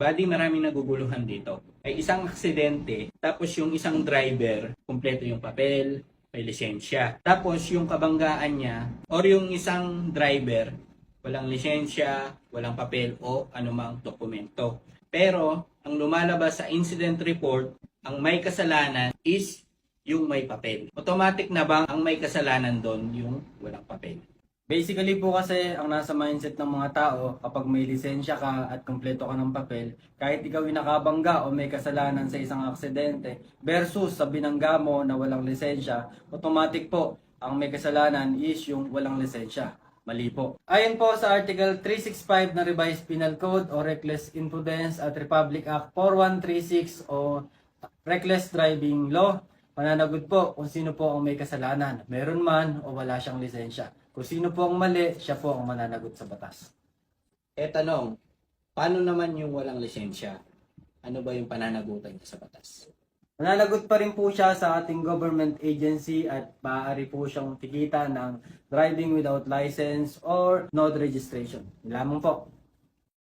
Bali, maraming naguguluhan dito. Ay isang aksidente, tapos yung isang driver, kumpleto yung papel, may lisensya. Tapos yung kabanggaan niya, or yung isang driver, walang lisensya, walang papel o anumang dokumento. Pero, ang lumalabas sa incident report, ang may kasalanan is yung may papel. Automatic na bang ang may kasalanan doon yung walang papel? Basically po kasi ang nasa mindset ng mga tao kapag may lisensya ka at kumpleto ka ng papel, kahit ikaw ay nakabangga o may kasalanan sa isang aksidente versus sa binangga mo na walang lisensya, automatic po ang may kasalanan is yung walang lisensya. Mali po. Ayon po sa Article 365 na Revised Penal Code o Reckless Imprudence at Republic Act 4136 o Reckless Driving Law, mananagot po kung sino po ang may kasalanan, meron man o wala siyang lisensya. Kung sino po ang mali, siya po ang mananagot sa batas. Tanong, paano naman yung walang lisensya? Ano ba yung pananagutan niya sa batas? Mananagot pa rin po siya sa ating government agency at maaari po siyang tikitan ng driving without license or no registration. Yun lamang po.